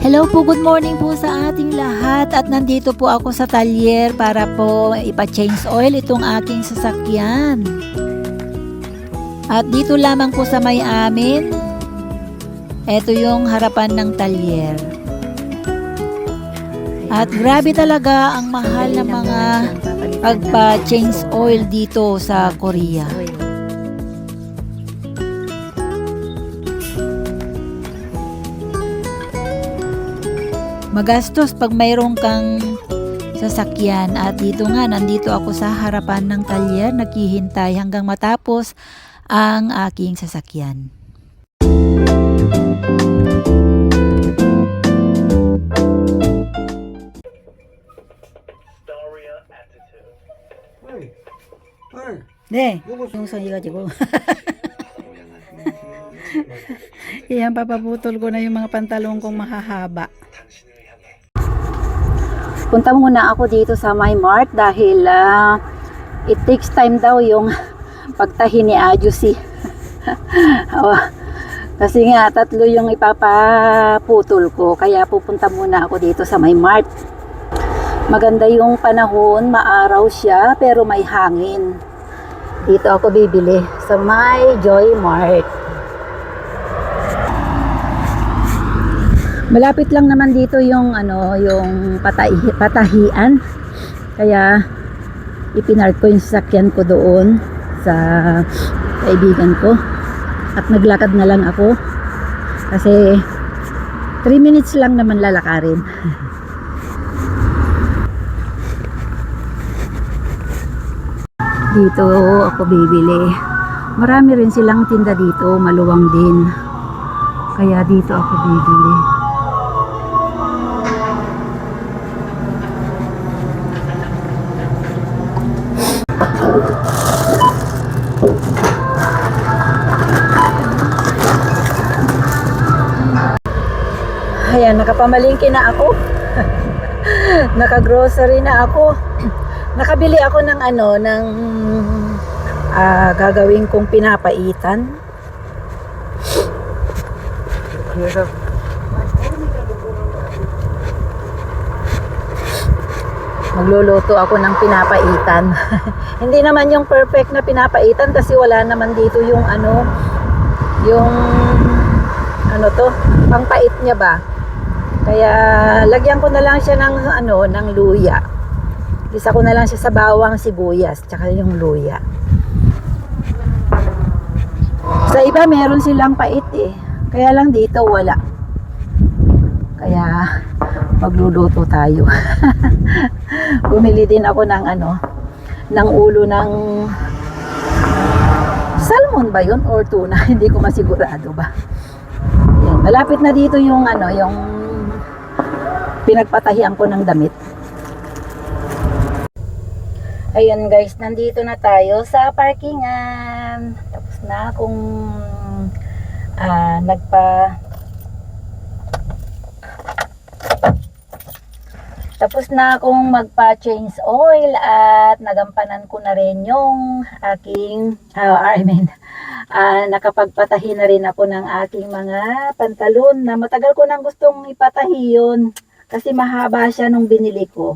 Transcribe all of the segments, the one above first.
Hello po, good morning po sa ating lahat at nandito po ako sa talyer para po ipa-change oil itong aking sasakyan. At dito lamang po sa may amin, ito yung harapan ng talyer. At grabe talaga ang mahal na mga pagpa-change oil dito sa Korea. Magastos pag mayroon kang sasakyan at dito nga nandito ako sa harapan ng talyer naghihintay hanggang matapos ang aking sasakyan. 네, 영상이 가지고 Iyan, papaputol ko na yung mga pantalon kong mahahaba. Punta muna ako dito sa My Mart dahil it takes time daw yung pagtahi ni Ajusi. Kasi nga, 3 yung ipapaputol ko. Kaya pupunta muna ako dito sa My Mart. Maganda yung panahon, maaraw siya, pero may hangin. Dito ako bibili sa My Joy Mart. Malapit lang naman dito yung yung patahian. Kaya ipinark ko yung sasakyan ko doon sa kaibigan ko. At naglakad na lang ako. Kasi 3 minutes lang naman lalakarin. Dito ako bibili. Marami rin silang tinda dito, maluwang din. Kaya dito ako bibili. Ayan, nakapamalingki na ako. Nakagrocery na ako. Nakabili ako ng gagawin kong pinapaitan. Magluluto ako ng pinapaitan. Hindi naman yung perfect na pinapaitan kasi wala naman dito yung pangpait niya ba. Kaya lagyan ko na lang siya ng luya. Gisa ko na lang siya sa bawang, sibuyas, tsaka yung luya. Sa iba meron silang pait eh. Kaya lang dito wala. Kaya magluluto tayo. Bumili din ako ng ulo ng salmon ba yun or tuna? Hindi ko masigurado ba. Ayan, malapit na dito yung yung pinagpatahian ko ng damit. Ayan guys, nandito na tayo sa parkingan. Tapos na akong magpa-change oil at nagampanan ko na rin yung aking nakapagpatahi na rin ako ng aking mga pantalon na matagal ko nang gustong ipatahi yun kasi mahaba siya nung binili ko.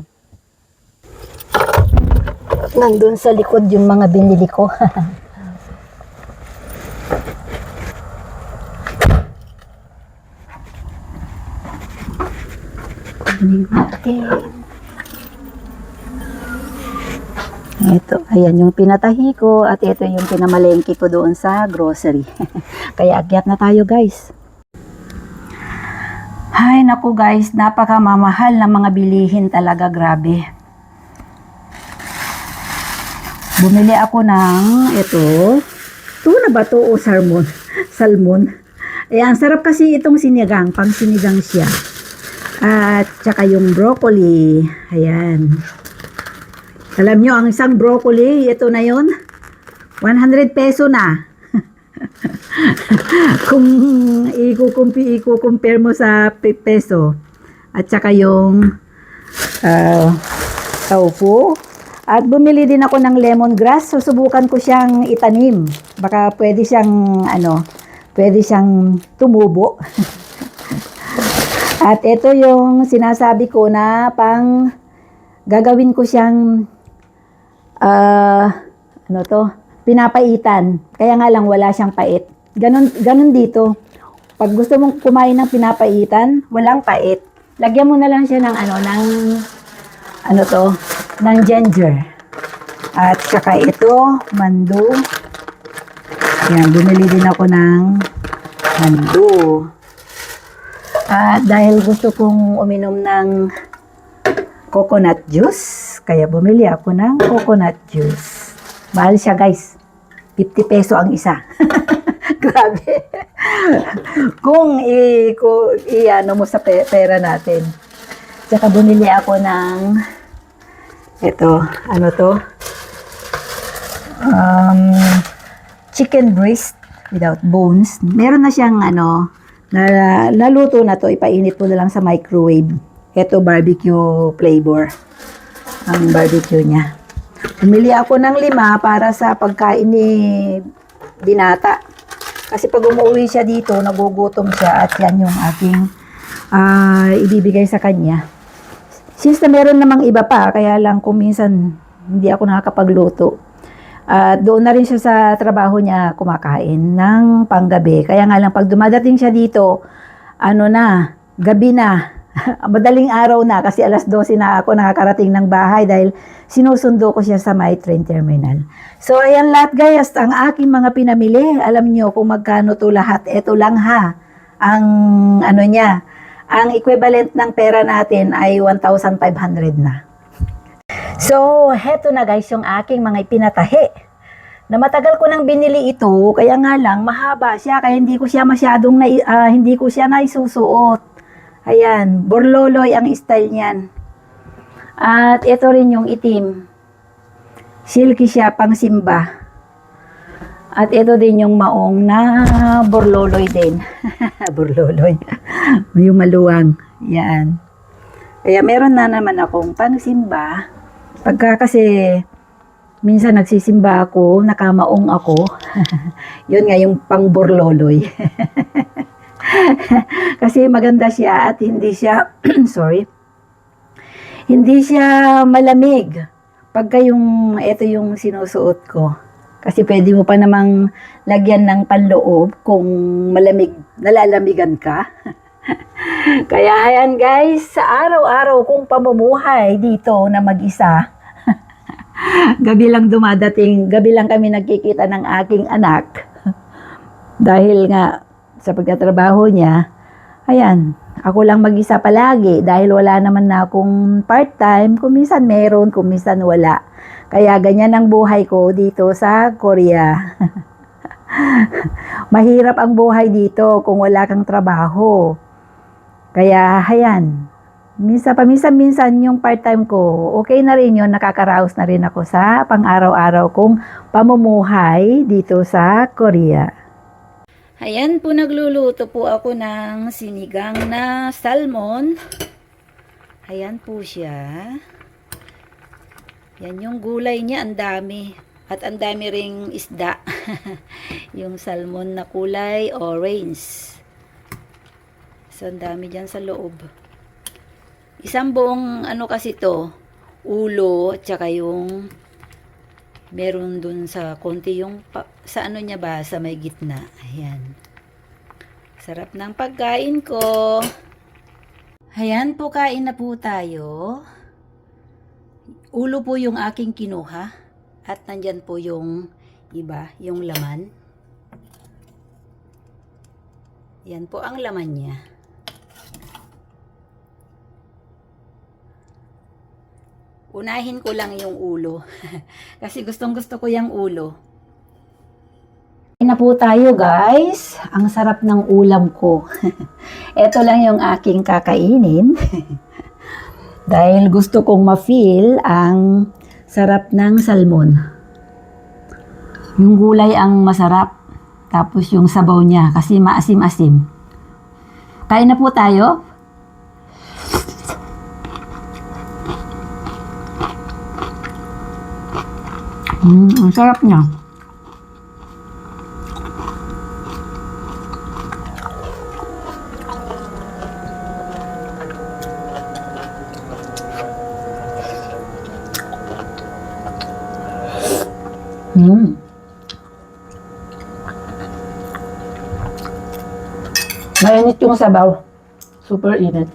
Nandun sa likod yung mga binili ko. Ito, ayan yung pinatahi ko at ito yung pinamalengke ko doon sa grocery. Kaya akyat na tayo guys. Hay naku guys, napakamamahal ng mga bilihin talaga, grabe. Bumili ako ng tuna ba to o salmon? Salmon. Ayan, sarap kasi itong sinigang, pang sinigang siya. At saka yung broccoli. Ayan. Alam nyo, ang isang broccoli, ito na yun. 100 peso na. Kung i-compare mo sa peso. At saka yung tofu. At bumili din ako ng lemongrass. Susubukan ko siyang itanim. Baka pwede siyang tumubo. At ito yung sinasabi ko na gagawin ko siyang ano to, pinapaitan. Kaya nga lang wala siyang pait. Ganun dito. Pag gusto mong kumain ng pinapaitan, walang pait. Lagyan mo na lang siya ng ng ginger. At saka ito, mando. Yan, bumili din ako ng mando. At dahil gusto kong uminom ng coconut juice, kaya bumili ako ng coconut juice. Mahal siya, guys. 50 peso ang isa. Grabe. Kung ano mo sa pera natin. Tsaka bumili ako ng chicken breast without bones. Meron na siyang naluto na to, ipainit mo na lang sa microwave. Ito, barbecue flavor. Ang barbecue niya. Bumili ako ng 5 para sa pagkain ni binata. Kasi pag umuwi siya dito, nagugutom siya at yan yung aking ibibigay sa kanya. Since na meron namang iba pa, kaya lang kung minsan hindi ako nakakapagluto. Doon na rin siya sa trabaho niya kumakain ng panggabi. Kaya nga lang pag dumadating siya dito, gabi na. Madaling araw na kasi alas 12 na ako nakakarating ng bahay dahil sinusundo ko siya sa my train terminal. So ayan lahat guys, ang aking mga pinamili. Alam niyo kung magkano to lahat. Ito lang ha. Ang ang equivalent ng pera natin ay 1,500 na. So, heto na guys yung aking mga ipinatahi. Na matagal ko nang binili ito, kaya nga lang mahaba siya, kaya hindi ko siya masyadong hindi ko siya naisusuot. Ayan, borloloy ang style niyan. At ito rin yung itim. Silky siya, pang simba. At ito din yung maong na borloloy din. Borloloy. Yung maluwang. Yan. Kaya meron na naman akong pang simba. Pagka kasi minsan nagsisimba ako, nakamaong ako. Yun nga yung pang borloloy. Kasi maganda siya at hindi siya hindi siya malamig pagka ito yung sinusuot ko. Kasi pwede mo pa namang lagyan ng panloob kung nalalamigan ka. Kaya ayan guys, sa araw-araw kong pamumuhay dito na mag-isa, gabi lang kami nagkikita ng aking anak. Dahil nga sa pagtatrabaho niya, ayan, ako lang mag-isa palagi dahil wala naman na akong part-time, kung minsan meron, kung minsan wala. Kaya ganyan ang buhay ko dito sa Korea. Mahirap ang buhay dito kung wala kang trabaho. Kaya ayan, minsan yung part-time ko, okay na rin yun, nakakaraos na rin ako sa pang-araw-araw kong pamumuhay dito sa Korea. Ayan po, nagluluto po ako ng sinigang na salmon. Ayan po siya. Yan yung gulay niya, ang dami. At ang dami ring isda. Yung salmon na kulay orange. So, ang dami dyan sa loob. Isang buong kasi to, ulo, at saka yung meron dun sa konti yung sa niya ba, sa may gitna. Ayan. Sarap ng pagkain ko. Ayan po, kain na po tayo. Ulo po yung aking kinuha. At nandyan po yung iba, yung laman. Yan po ang laman niya. Unahin ko lang yung ulo. Kasi gustong-gusto ko yung ulo. Kain na po tayo guys. Ang sarap ng ulam ko. Ito lang yung aking kakainin. Dahil gusto kong ma-feel ang sarap ng salmon. Yung gulay ang masarap. Tapos yung sabaw niya kasi maasim-asim. Kain na po tayo. Ang sarap niya. Mm. Mainit yung sabaw. Super init.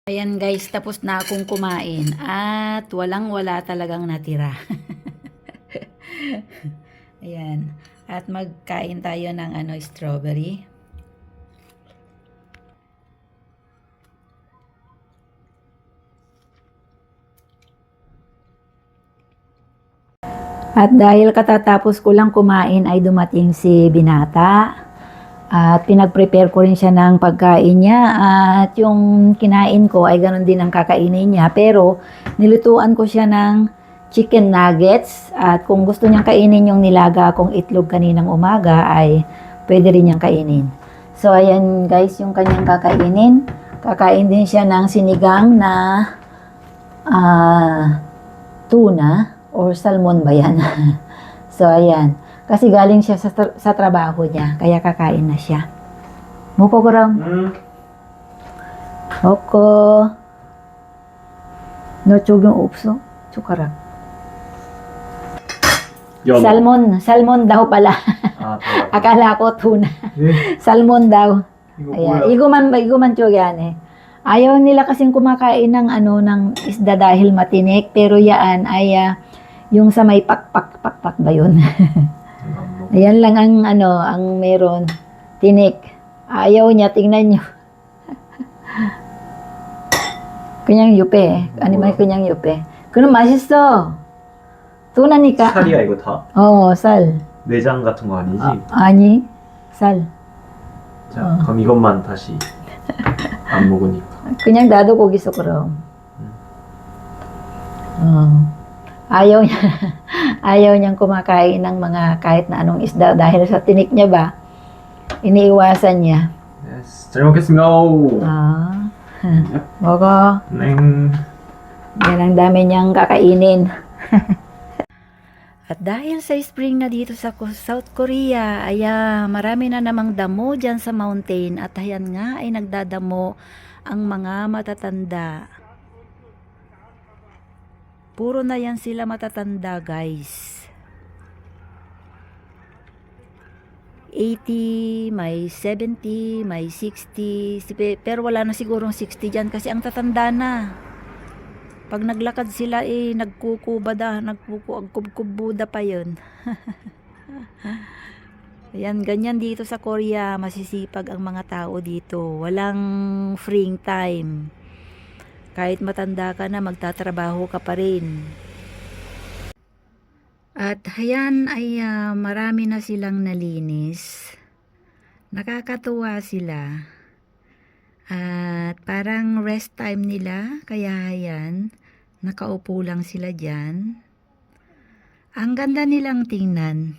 Ayan guys, tapos na akong kumain at walang-wala talagang natira. Ayan. At magkain tayo ng strawberry. At dahil katatapos ko lang kumain ay dumating si Binata. At pinag-prepare ko rin siya ng pagkain niya. At yung kinain ko ay ganun din ang kakainin niya. Pero nilutuan ko siya ng chicken nuggets. At kung gusto niyang kainin yung nilaga kong itlog kaninang umaga ay pwede rin niyang kainin. So ayan guys yung kanyang kakainin. Kakain din siya ng sinigang na tuna or salmon ba yan. So ayan. Kasi galing siya sa trabaho niya. Kaya kakain na siya. Muko ko raw. Muko. No chug yung upso. Chukarak. Salmon. Salmon daw pala. Akala ko tuna. Salmon daw. Ayan. Iguman chug yan eh. Ayaw nila kasing kumakain ng ng isda dahil matinik. Pero yan ay yung sa may pakpak ba yun? Ayan lang ang meron. Tinik. Ayaw niya, tingnan nyo. 그냥 유배. 아니면 그냥 유배. 그럼 맛있어. 도나니까. 살이야 이거 다? 쌀. 내장 같은 거 아니지? 아니, 쌀. 자, 그럼 이것만 다시 안 먹으니까. 그냥 놔도 거기서 그럼. Ayaw niyang kumakain ng mga kahit na anong isda dahil sa tinik niya ba, iniiwasan niya. Yes, 잘 먹겠습니다. 먹어. Yan ang dami niyang kakainin. At dahil sa spring na dito sa South Korea, ay marami na namang damo dyan sa mountain at ayan nga ay nagdadamo ang mga matatanda. Puro na yan sila matatanda guys. 80, may 70, may 60, pero wala na sigurong 60 dyan kasi ang tatanda na. Pag naglakad sila nagkukubada, nagkukubkubuda pa yun. Ayan, ganyan dito sa Korea, masisipag ang mga tao dito. Walang freeing time. Kahit matanda ka na, magtatrabaho ka pa rin. At ayan ay marami na silang nalinis. Nakakatuwa sila. At parang rest time nila. Kaya ayan, nakaupo lang sila dyan. Ang ganda nilang tingnan.